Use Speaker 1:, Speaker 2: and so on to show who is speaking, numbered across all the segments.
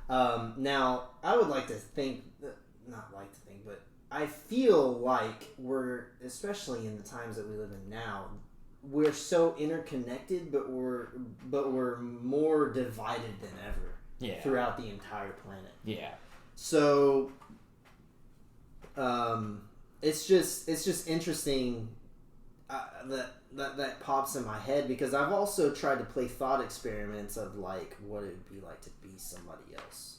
Speaker 1: Now, I would like to think, not like to think, but I feel like we're, especially in the times that we live in now, we're so interconnected, but we're more divided than ever throughout the entire planet. Yeah. So, it's just interesting that pops in my head, because I've also tried to play thought experiments of like what it would be like to be somebody else.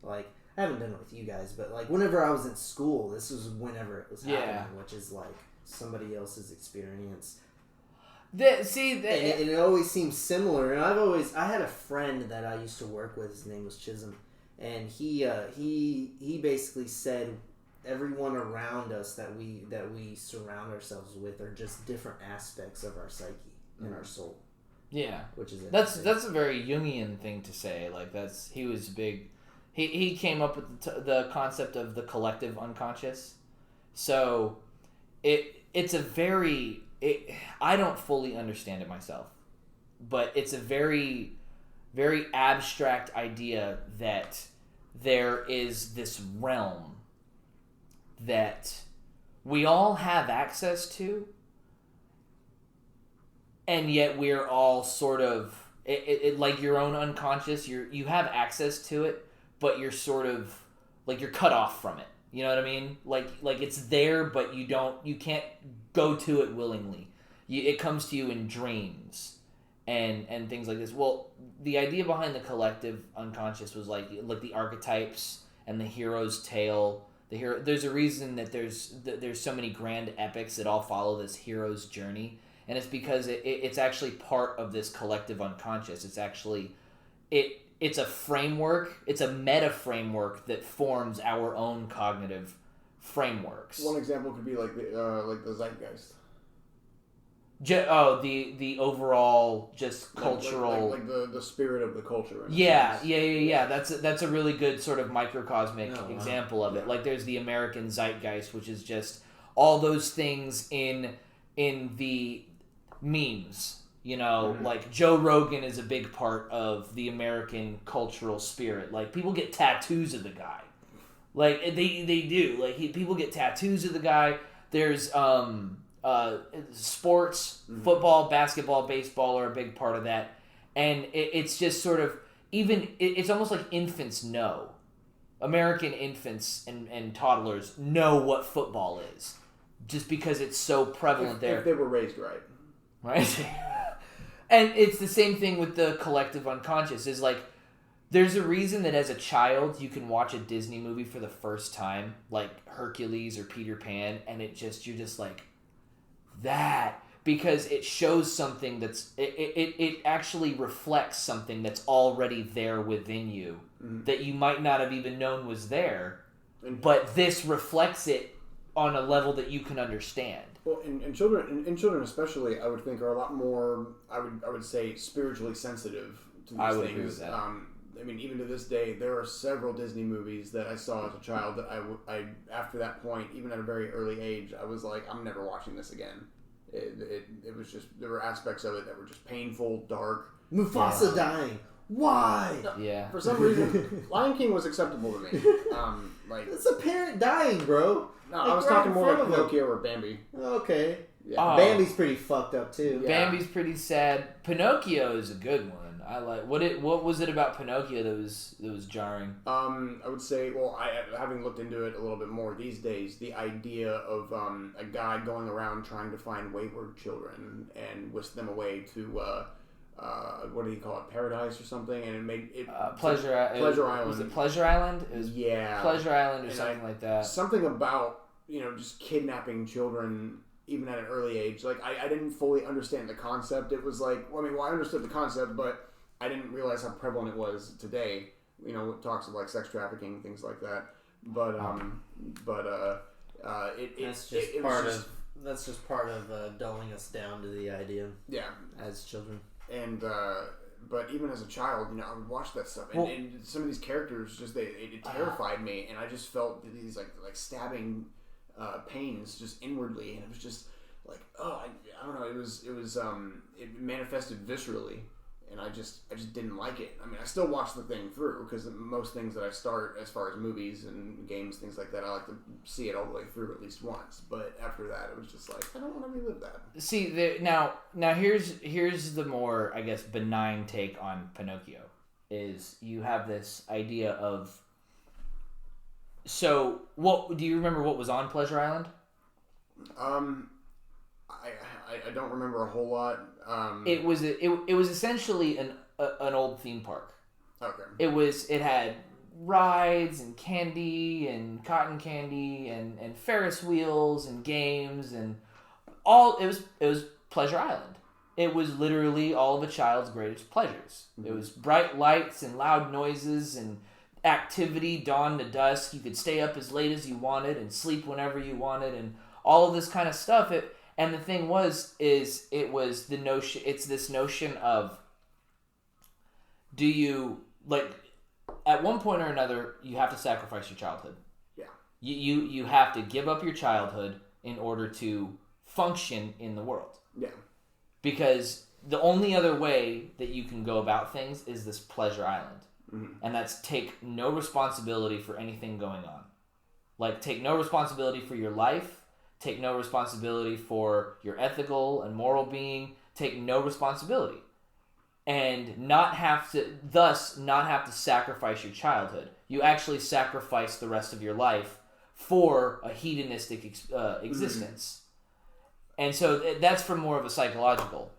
Speaker 1: Like, I haven't done it with you guys, but like whenever I was in school, this was whenever it was happening, which is like somebody else's experience. And it always seems similar. And I had a friend that I used to work with. His name was Chisholm, and he basically said everyone around us that we surround ourselves with are just different aspects of our psyche and our soul. Yeah, which is
Speaker 2: that's a very Jungian thing to say. Like he was big. He came up with the concept of the collective unconscious. So it's a very I don't fully understand it myself, but it's a very, very abstract idea that there is this realm that we all have access to, and yet we're all sort of it like your own unconscious. You have access to it, but you're sort of like you're cut off from it. You know what I mean? Like it's there, but you can't go to it willingly. It comes to you in dreams and things like this. Well, the idea behind the collective unconscious was like the archetypes and the hero's tale. There's a reason that there's so many grand epics that all follow this hero's journey, and it's because it's actually part of this collective unconscious. It's actually it's a framework. It's a meta framework that forms our own cognitive frameworks.
Speaker 3: One example could be like the zeitgeist.
Speaker 2: The overall just cultural
Speaker 3: like the spirit of the culture.
Speaker 2: Yeah. That's a really good sort of microcosmic example of it. Like there's the American zeitgeist, which is just all those things in the memes. You know, like Joe Rogan is a big part of the American cultural spirit. Like people get tattoos of the guy. Like they do. Like people get tattoos of the guy. There's sports, football, basketball, baseball are a big part of that, and it's just sort of it's almost like infants know. American infants and toddlers know what football is, just because it's so prevalent there.
Speaker 3: If they were raised right.
Speaker 2: And it's the same thing with the collective unconscious. Is like there's a reason that as a child you can watch a Disney movie for the first time, like Hercules or Peter Pan, and you're just like that, because it shows something it actually reflects something that's already there within you that you might not have even known was there, but this reflects it on a level that you can understand.
Speaker 3: Well, and children especially, I would think, are a lot more, I would say, spiritually sensitive to these things. I would agree with that. I mean, even to this day, there are several Disney movies that I saw as a child that I after that point, even at a very early age, I was like, I'm never watching this again. It was just, there were aspects of it that were just painful, dark.
Speaker 1: Mufasa dying. Why?
Speaker 2: Yeah.
Speaker 3: For some reason, Lion King was acceptable to me.
Speaker 1: It's a parent dying, bro.
Speaker 3: No, I was talking more like Pinocchio or Bambi.
Speaker 1: Okay. Yeah. Bambi's pretty fucked up too.
Speaker 2: Yeah. Bambi's pretty sad. Pinocchio is a good one. I like what was it about Pinocchio that was jarring?
Speaker 3: I would say, well, having looked into it a little bit more these days, the idea of a guy going around trying to find wayward children and whisk them away to what do you call it, paradise or something, and it made it
Speaker 2: Pleasure Island. Was it Pleasure Island? It was Pleasure Island or something like that.
Speaker 3: Something about just kidnapping children. Even at an early age, like I didn't fully understand the concept. It was like, I understood the concept, but I didn't realize how prevalent it was today. It talks of like sex trafficking, things like that. But
Speaker 1: that's just part of dulling us down to the idea.
Speaker 3: Yeah,
Speaker 1: as children.
Speaker 3: And but even as a child, I would watch that stuff, and some of these characters it terrified me, and I just felt these like stabbing pains just inwardly, and it was just like, I don't know, it manifested viscerally, and I just didn't like it. I mean, I still watch the thing through because most things that I start, as far as movies and games, things like that, I like to see it all the way through at least once. But after that, it was just like, I don't want to relive that.
Speaker 2: See, now here's the more, I guess, benign take on Pinocchio. Is you have this idea of. So, what do you remember? What was on Pleasure Island?
Speaker 3: I don't remember a whole lot.
Speaker 2: It was essentially an old theme park.
Speaker 3: Okay.
Speaker 2: It had rides and candy and cotton candy and Ferris wheels and games and all. It was Pleasure Island. It was literally all of a child's greatest pleasures. Mm-hmm. It was bright lights and loud noises and activity dawn to dusk. You could stay up as late as you wanted and sleep whenever you wanted and all of this kind of stuff. And the thing it's this notion of, do you, like, at one point or another, you have to sacrifice your childhood.
Speaker 3: Yeah.
Speaker 2: You have to give up your childhood in order to function in the world.
Speaker 3: Yeah.
Speaker 2: Because the only other way that you can go about things is this Pleasure Island. Mm-hmm. And that's take no responsibility for anything going on. Like, take no responsibility for your life. Take no responsibility for your ethical and moral being. Take no responsibility. And not have to sacrifice your childhood. You actually sacrifice the rest of your life for a hedonistic existence. And so that's from more of a psychological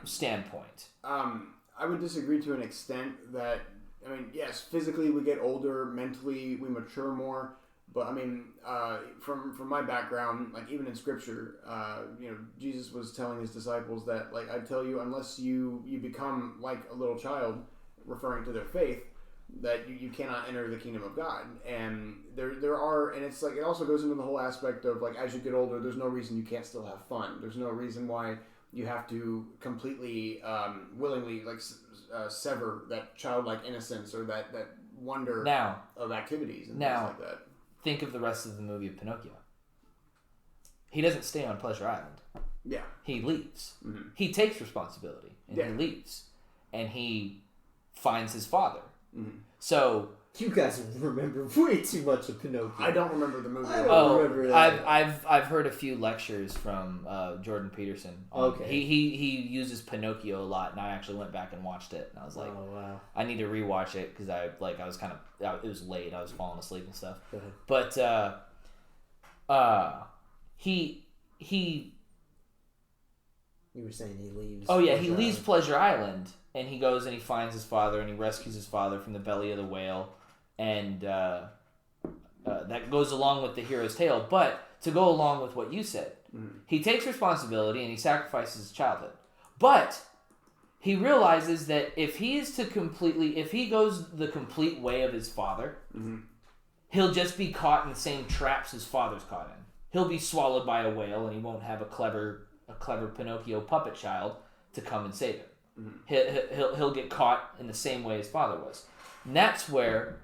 Speaker 2: standpoint.
Speaker 3: I would disagree to an extent that, I mean, yes, physically we get older, mentally we mature more. But I mean, from my background, like even in Scripture, Jesus was telling his disciples that, like, I tell you, unless you become like a little child, referring to their faith, that you cannot enter the kingdom of God. And there are, and it's like, it also goes into the whole aspect of, like, as you get older, there's no reason you can't still have fun. There's no reason why you have to completely, willingly, like, sever that childlike innocence or that wonder of activities and things like that.
Speaker 2: Think of the rest of the movie of Pinocchio. He doesn't stay on Pleasure Island.
Speaker 3: Yeah.
Speaker 2: He leaves.
Speaker 3: Mm-hmm.
Speaker 2: He takes responsibility and he leaves. And he finds his father.
Speaker 3: Mm-hmm.
Speaker 2: So
Speaker 1: you guys remember way too much of Pinocchio.
Speaker 3: I don't remember the movie.
Speaker 1: I don't remember that.
Speaker 2: I've heard a few lectures from Jordan Peterson.
Speaker 1: Okay.
Speaker 2: He uses Pinocchio a lot, and I actually went back and watched it, and I was like,
Speaker 1: oh, wow.
Speaker 2: I need to rewatch it because I was kind of, it was late, I was falling asleep and stuff.
Speaker 1: Go ahead.
Speaker 2: But he
Speaker 1: you were saying he leaves.
Speaker 2: Oh yeah, he leaves Pleasure Island, and he goes and he finds his father, and he rescues his father from the belly of the whale. And that goes along with the hero's tale. But to go along with what you said, he takes responsibility and he sacrifices his childhood. But he realizes that if he goes the complete way of his father, he'll just be caught in the same traps his father's caught in. He'll be swallowed by a whale, and he won't have a clever Pinocchio puppet child to come and save him. He'll get caught in the same way his father was. And that's where,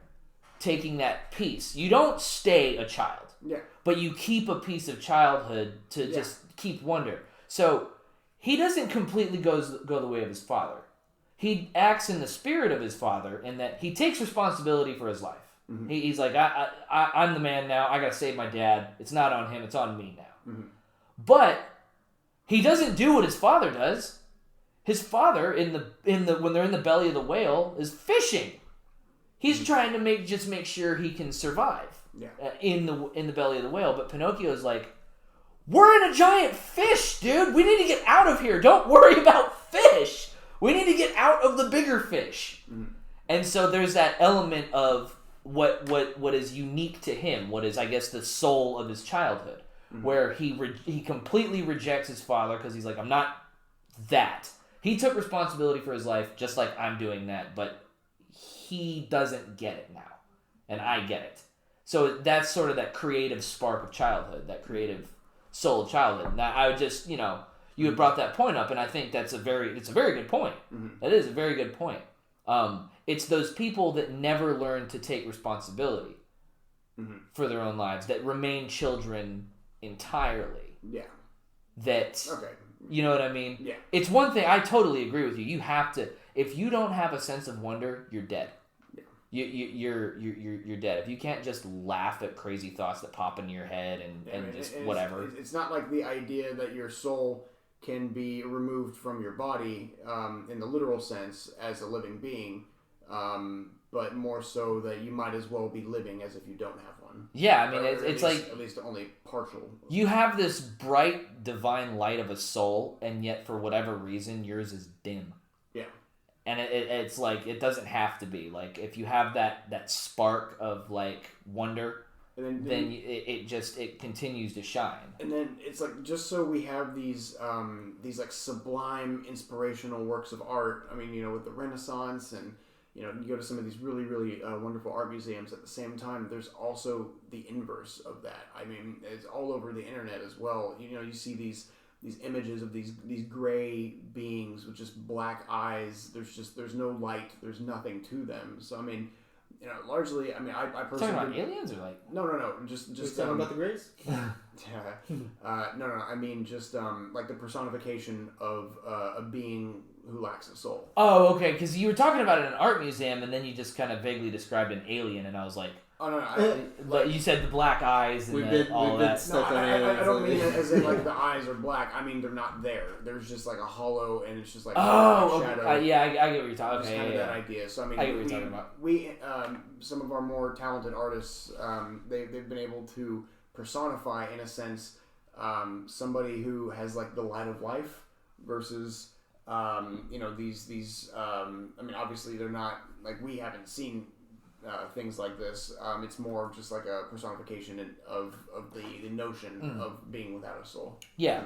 Speaker 2: taking that piece, you don't stay a child, but you keep a piece of childhood to just keep wonder. So he doesn't completely go the way of his father. He acts in the spirit of his father in that he takes responsibility for his life. Mm-hmm. He's like, I'm the man now. I gotta save my dad. It's not on him. It's on me now. Mm-hmm. But he doesn't do what his father does. His father when they're in the belly of the whale is fishing. He's trying to make sure he can survive in the belly of the whale. But Pinocchio's like, we're in a giant fish, dude. We need to get out of here. Don't worry about fish. We need to get out of the bigger fish. Mm-hmm. And so there's that element of what is unique to him, what is, I guess, the soul of his childhood, where he completely rejects his father because he's like, I'm not that. He took responsibility for his life just like I'm doing that, but he doesn't get it now, and I get it. So that's sort of that creative spark of childhood, that creative soul of childhood. Now, I would just, you had brought that point up, and I think it's a very good point. Mm-hmm. That is a very good point. It's those people that never learn to take responsibility for their own lives, that remain children entirely.
Speaker 3: Yeah.
Speaker 2: That,
Speaker 3: okay.
Speaker 2: You know what I mean?
Speaker 3: Yeah.
Speaker 2: It's one thing, I totally agree with you. You have to, if you don't have a sense of wonder, you're dead. You're dead. If you can't just laugh at crazy thoughts that pop into your head and just whatever.
Speaker 3: It's not like the idea that your soul can be removed from your body in the literal sense as a living being, but more so that you might as well be living as if you don't have one.
Speaker 2: Yeah, I mean, it's like...
Speaker 3: At least only partial.
Speaker 2: You have this bright, divine light of a soul, and yet for whatever reason, yours is dim.
Speaker 3: Yeah.
Speaker 2: And it's like, it doesn't have to be. Like, if you have that spark of, like, wonder, then it continues to shine.
Speaker 3: And then it's like, just so we have these like, sublime, inspirational works of art, I mean, you know, with the Renaissance, and, you know, you go to some of these really, really wonderful art museums, at the same time, there's also the inverse of that. I mean, it's all over the internet as well. You know, you see these images of these gray beings with just black eyes. There's no light. There's nothing to them. So I mean, you know, largely, I mean, I personally
Speaker 2: talking about aliens or like
Speaker 3: no, just
Speaker 1: talking about the grays.
Speaker 3: No. I mean, just like the personification of a being who lacks a soul.
Speaker 2: Oh, okay. Because you were talking about it in an art museum, and then you just kind of vaguely described an alien, and I was like.
Speaker 3: Oh no!
Speaker 2: But you said the black eyes and all that.
Speaker 3: No, I don't mean it as in like the eyes are black. I mean they're not there. There's just like a hollow, and it's just like shadow.
Speaker 2: Yeah, I get what you're talking about.
Speaker 3: Just kind of that idea. So I mean,
Speaker 2: I get what you're talking about.
Speaker 3: We some of our more talented artists, they've been able to personify in a sense somebody who has like the light of life versus you know these. I mean, obviously they're not like we haven't seen. Things like this, it's more just like a personification of the notion of being without a soul.
Speaker 2: Yeah,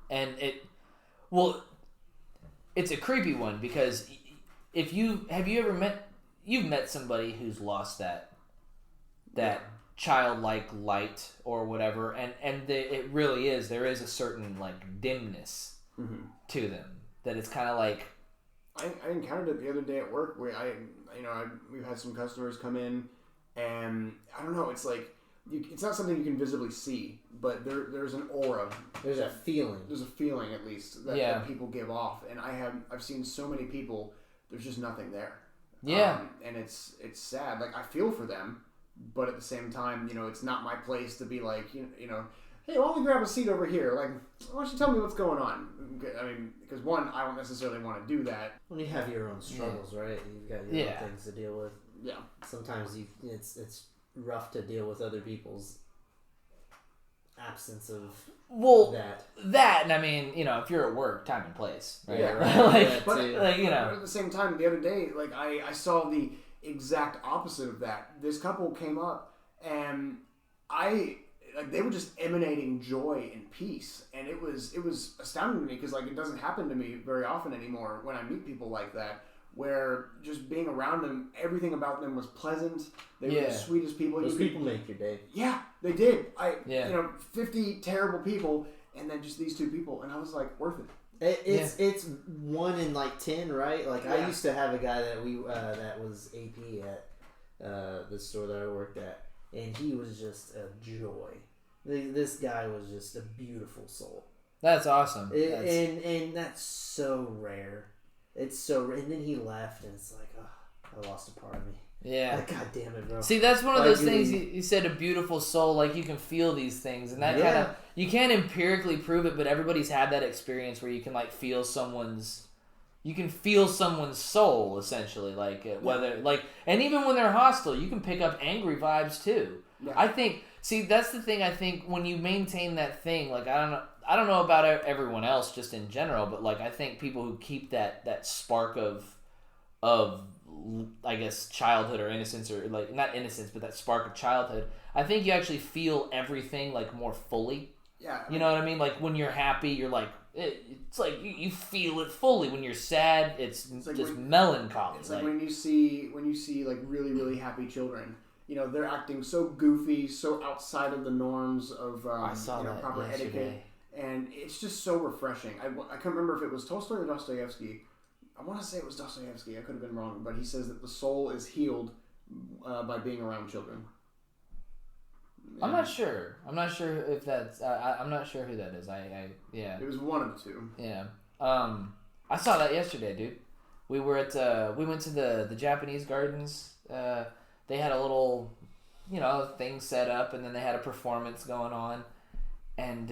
Speaker 2: and it's a creepy one because if you've met somebody who's lost that childlike light or whatever, and it really is there is a certain like dimness to them that it's kind of like.
Speaker 3: I encountered it the other day at work where we've had some customers come in, and I don't know, it's like it's not something you can visibly see, but there's an aura.
Speaker 1: There's a feeling.
Speaker 3: There's a feeling at least that people give off, and I've seen so many people. There's just nothing there.
Speaker 2: Yeah,
Speaker 3: and it's sad. Like I feel for them, but at the same time, you know, it's not my place to be like you know. Hey, why don't we grab a seat over here? Like, why don't you tell me what's going on? I mean, because one, I don't necessarily want to do that.
Speaker 1: When you have your own struggles, right? You've got your own things to deal with.
Speaker 3: Yeah.
Speaker 1: Sometimes it's rough to deal with other people's absence of that.
Speaker 2: That, and I mean, you know, if you're at work, time and place, right?
Speaker 3: Yeah,
Speaker 2: right.
Speaker 3: But
Speaker 2: you know.
Speaker 3: At the same time, the other day, like I saw the exact opposite of that. This couple came up, and they were just emanating joy and peace, and it was astounding to me because like it doesn't happen to me very often anymore when I meet people like that, where just being around them, everything about them was pleasant. They were the sweetest people.
Speaker 1: Those people make your day.
Speaker 3: Yeah, they did. You know, 50 terrible people, and then just these two people, and I was like, worth it.
Speaker 1: It's 1 in like 10, right? Like I used to have a guy that that was AP at the store that I worked at. And he was just a joy. This guy was just a beautiful soul.
Speaker 2: That's awesome.
Speaker 1: And that's so rare. It's so rare. And then he left, and it's like, oh, I lost a part of me.
Speaker 2: Yeah.
Speaker 1: Like, God damn it, bro.
Speaker 2: See, that's one of those things you said, a beautiful soul. Like, you can feel these things. And that kind of, you can't empirically prove it, but everybody's had that experience where you can, like, feel someone's soul, essentially, like whether like, and even when they're hostile, you can pick up angry vibes too. Yeah. I think. See, that's the thing. I think when you maintain that thing, like I don't know about everyone else, just in general, but like I think people who keep that spark of I guess childhood or innocence, or like not innocence, but that spark of childhood. I think you actually feel everything like more fully.
Speaker 3: Yeah.
Speaker 2: You know what I mean? Like when you're happy, you're like. It's like you feel it fully. When you're sad, it's like just melancholy.
Speaker 3: It's like when you see like really, really happy children. You know, they're acting so goofy, so outside of the norms of proper etiquette, and it's just so refreshing. I can't remember if it was Tolstoy or Dostoevsky. I want to say it was Dostoevsky. I could have been wrong, but he says that the soul is healed by being around children.
Speaker 2: Yeah. I'm not sure if that's. I'm not sure who that is. Yeah.
Speaker 3: It was one of the two.
Speaker 2: Yeah. I saw that yesterday, dude. We were at we went to the Japanese gardens. They had a little, thing set up, and then they had a performance going on, and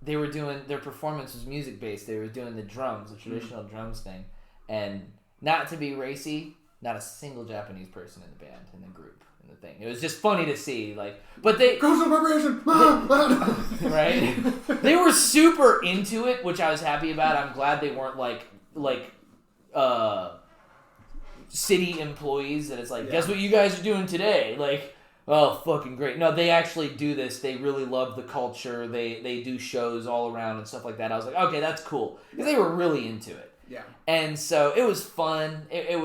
Speaker 2: they were doing their performance was music based. They were doing the drums, the traditional drums thing, and not to be racy, not a single Japanese person in the band, in the group, in the thing. It was just funny to see, but they right? They were super into it, which I was happy about. I'm glad they weren't like city employees that it's like, guess what you guys are doing today? Like, oh, fucking great. No, they actually do this. They really love the culture. They do shows all around and stuff like that. I was like, okay, that's cool. Because they were really into it.
Speaker 3: Yeah.
Speaker 2: And so it was fun. It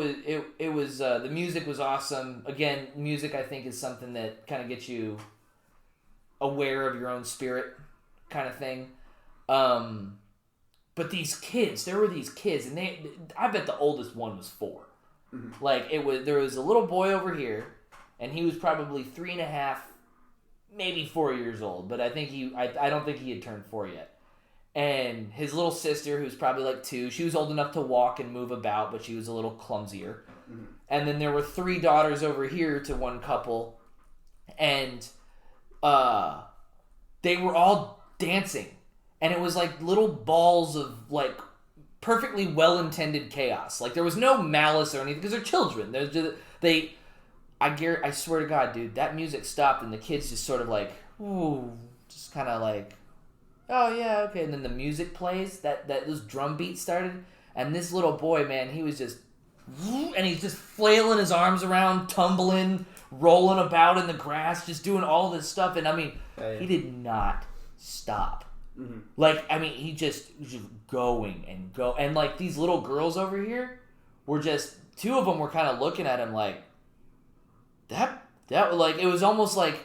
Speaker 2: was the music was awesome. Again, music I think is something that kind of gets you aware of your own spirit kind of thing. But there were these kids, and I bet the oldest one was 4. Mm-hmm. Like there was a little boy over here, and he was probably 3.5, maybe 4 years old. But I think I don't think he had turned 4 yet. And his little sister, who's probably like 2, she was old enough to walk and move about, but she was a little clumsier. Mm-hmm. And then there were 3 daughters over here to one couple, and they were all dancing, and it was like little balls of like perfectly well-intended chaos. Like there was no malice or anything because they're children. I swear to God, dude, that music stopped and the kids just sort of like, ooh, just kind of like, oh yeah, okay. And then the music plays, those drum beats started, and this little boy, man, he was just, and he's just flailing his arms around, tumbling, rolling about in the grass, just doing all this stuff. And I mean, he did not stop. Mm-hmm. Like, I mean, he just going and go. And like these little girls over here were just, 2 of them were kind of looking at him like, that like, it was almost like,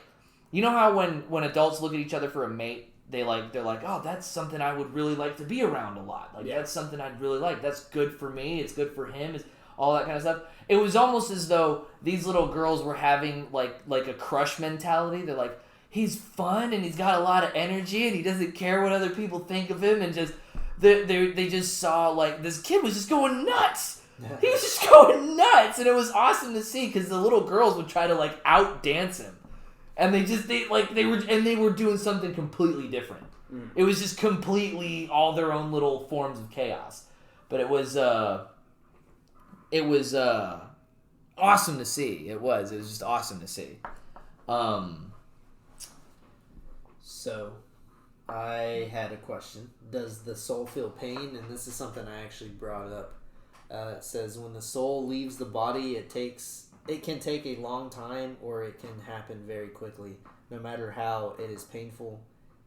Speaker 2: you know how when adults look at each other for a mate, they're like, oh, that's something I would really like to be around a lot. Like, that's something I'd really like. That's good for me. It's good for him. It's all that kind of stuff. It was almost as though these little girls were having like a crush mentality. They're like, he's fun and he's got a lot of energy and he doesn't care what other people think of him, and just they just saw like this kid was just going nuts. He was just going nuts, and it was awesome to see because the little girls would try to like out dance him, and they were doing something completely different. Mm. It was just completely all their own little forms of chaos, but it was awesome to see. It was just awesome to see.
Speaker 1: So, I had a question. Does the soul feel pain? And this is something I actually brought up. It says when the soul leaves the body, it can take a long time, or it can happen very quickly. No matter how, it is painful.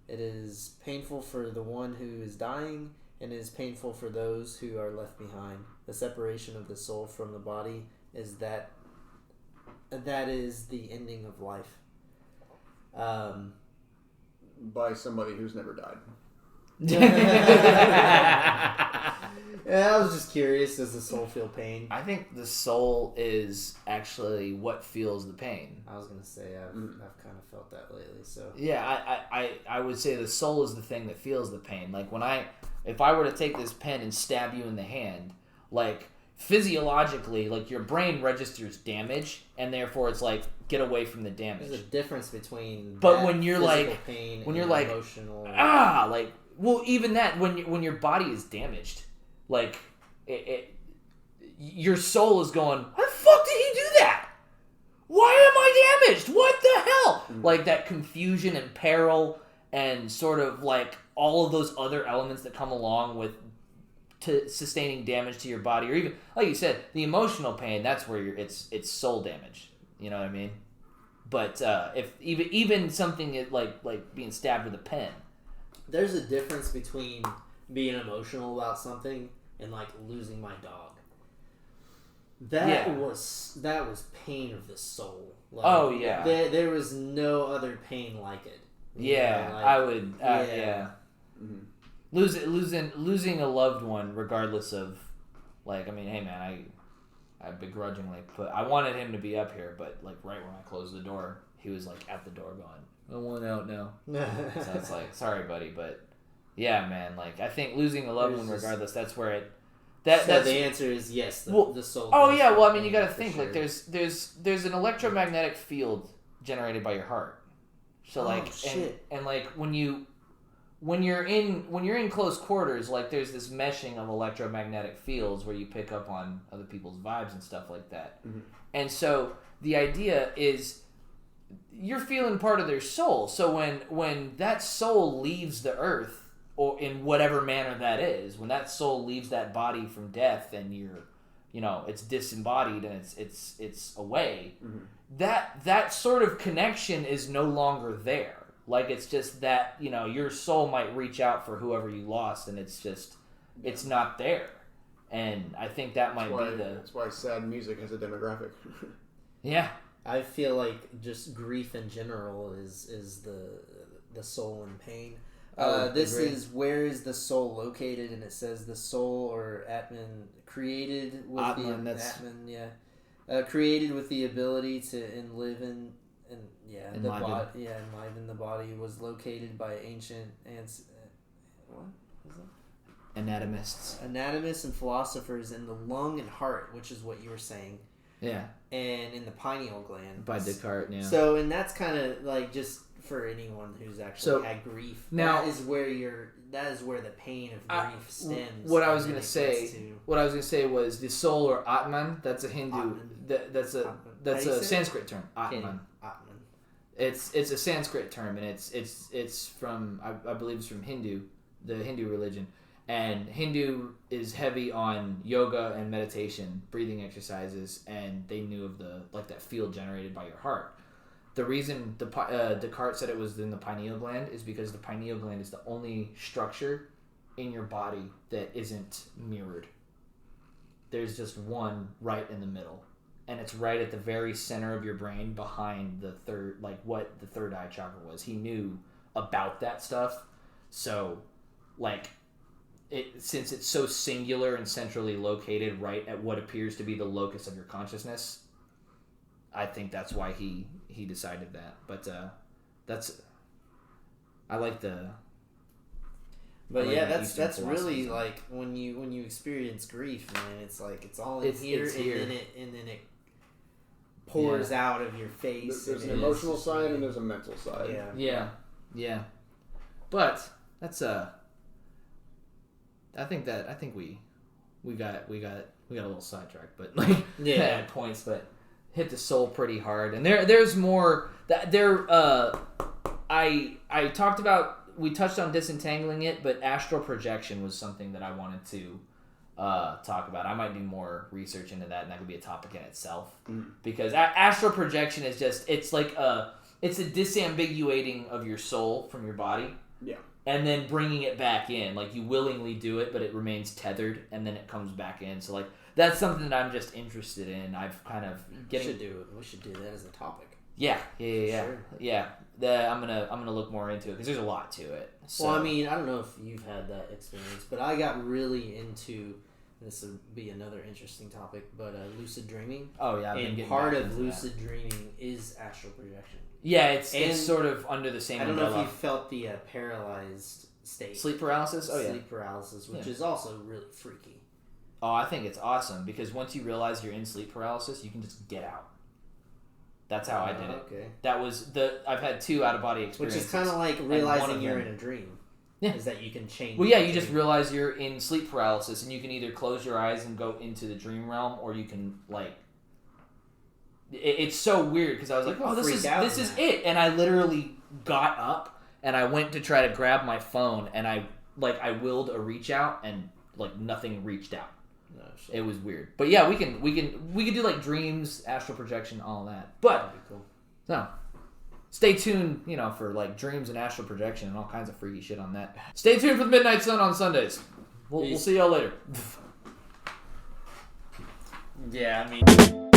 Speaker 1: It is painful for the one who is dying, and it is painful for those who are left behind. The separation of the soul from the body is that is the ending of life.
Speaker 3: By somebody who's never died.
Speaker 1: Yeah, I was just curious. Does the soul feel pain?
Speaker 2: I think the soul is actually what feels the pain.
Speaker 1: I was gonna say I've kind of felt that lately. So
Speaker 2: yeah, I would say the soul is the thing that feels the pain. Like if I were to take this pen and stab you in the hand, like physiologically, like your brain registers damage, and therefore it's like, get away from the damage.
Speaker 1: There's a difference between
Speaker 2: when you're like
Speaker 1: pain
Speaker 2: when you're
Speaker 1: like
Speaker 2: emotional even that when your body is damaged, like your soul is going, why the fuck did he do that? Why am I damaged? What the hell? Mm-hmm. Like that confusion and peril and sort of like all of those other elements that come along with sustaining damage to your body, or even like you said, the emotional pain. That's where it's soul damage. You know what I mean? But if even something like being stabbed with a pen,
Speaker 1: there's a difference between being emotional about something and like losing my dog. That was pain of the soul. Like, there was no other pain like it.
Speaker 2: Yeah, like, I would. Yeah. Mm-hmm. Losing a loved one, regardless of, like, I mean, hey man, I begrudgingly I wanted him to be up here, but like right when I closed the door, he was like at the door going, I want out now. So it's like, sorry buddy, but Yeah, man. Like, I think losing a loved one, regardless, that's where it...
Speaker 1: So the answer is yes, the soul.
Speaker 2: Oh, yeah, well, I mean, you gotta think,
Speaker 1: sure.
Speaker 2: like, there's an electromagnetic field generated by your heart. So, like, and like, when you're in close quarters, like, there's this meshing of electromagnetic fields where you pick up on other people's vibes and stuff like that. Mm-hmm. And so the idea is you're feeling part of their soul. So when that soul leaves the earth, or in whatever manner that is, when that soul leaves that body from death and it's disembodied and it's away, mm-hmm. that sort of connection is no longer there. Like, it's just that, your soul might reach out for whoever you lost, and it's just, it's not there. And I think that might be
Speaker 3: That's why sad music has a demographic.
Speaker 2: Yeah.
Speaker 1: I feel like just grief in general is the soul in pain. This is where is the soul located, and it says the soul or Atman created with created with the ability to enliven enliven the body was located by ancient what is that? Anatomists and philosophers in the lung and heart, which is what you were saying.
Speaker 2: Yeah.
Speaker 1: And in the pineal gland
Speaker 2: by Descartes. Yeah.
Speaker 1: So, and that's kind of like just for anyone who's actually had grief.
Speaker 2: Now,
Speaker 1: that is where the pain of grief stems.
Speaker 2: What I was gonna say was the soul or Atman. That's a Hindu. That's a Sanskrit term. Atman. It's a Sanskrit term, and it's from I believe it's from the Hindu religion, and Hindu is heavy on yoga and meditation, breathing exercises, and they knew of that field generated by your heart. The reason Descartes said it was in the pineal gland is because the pineal gland is the only structure in your body that isn't mirrored. There's just one right in the middle. And it's right at the very center of your brain behind the third, like what the third eye chakra was. He knew about that stuff. So, like, since it's so singular and centrally located right at what appears to be the locus of your consciousness, I think that's why he decided that. But I like the...
Speaker 1: But yeah, that's really like when you experience grief, man. It's like it's all in here, and then it pours out of your face.
Speaker 3: There's an emotional side and there's a mental side.
Speaker 2: Yeah. But that's I think we got a little sidetracked, but like at points, but hit the soul pretty hard. And there's more that there. I talked about. We touched on disentangling it, but astral projection was something that I wanted to talk about. I might do more research into that, and that could be a topic in itself. Because astral projection is just, it's like it's a disambiguating of your soul from your body.
Speaker 3: Yeah.
Speaker 2: And then bringing it back in. Like, you willingly do it, but it remains tethered, and then it comes back in. So, like, that's something that I'm just interested in. I've kind of
Speaker 1: We should do that as a topic.
Speaker 2: Yeah.
Speaker 1: Sure.
Speaker 2: Yeah. I'm gonna look more into it because there's a lot to it. So.
Speaker 1: Well, I mean, I don't know if you've had that experience, but I got really into this. Would be another interesting topic, but lucid dreaming.
Speaker 2: Oh yeah,
Speaker 1: and part of lucid dreaming is astral projection.
Speaker 2: Yeah, it's sort of under the same.
Speaker 1: I don't know if you felt the paralyzed state,
Speaker 2: sleep paralysis. Oh yeah,
Speaker 1: sleep paralysis, which is also really freaky.
Speaker 2: Oh, I think it's awesome because once you realize you're in sleep paralysis, you can just get out. That's how I did it.
Speaker 1: Okay.
Speaker 2: That was I've had 2 out-of-body experiences.
Speaker 1: Which is kind of like realizing you're in a dream. Yeah. Is that you can change.
Speaker 2: Well, yeah, you just realize you're in sleep paralysis, and you can either close your eyes and go into the dream realm, or you can, like... It's so weird, because I was like, oh, this is it. And I literally got up, and I went to try to grab my phone, and I willed a reach out, and, like, nothing reached out. It was weird, but yeah, we can do like dreams, astral projection, all that. But that'd be cool. So stay tuned, for like dreams and astral projection and all kinds of freaky shit on that. Stay tuned for the Midnight Sun on Sundays. We'll see y'all later.
Speaker 1: Yeah, I mean.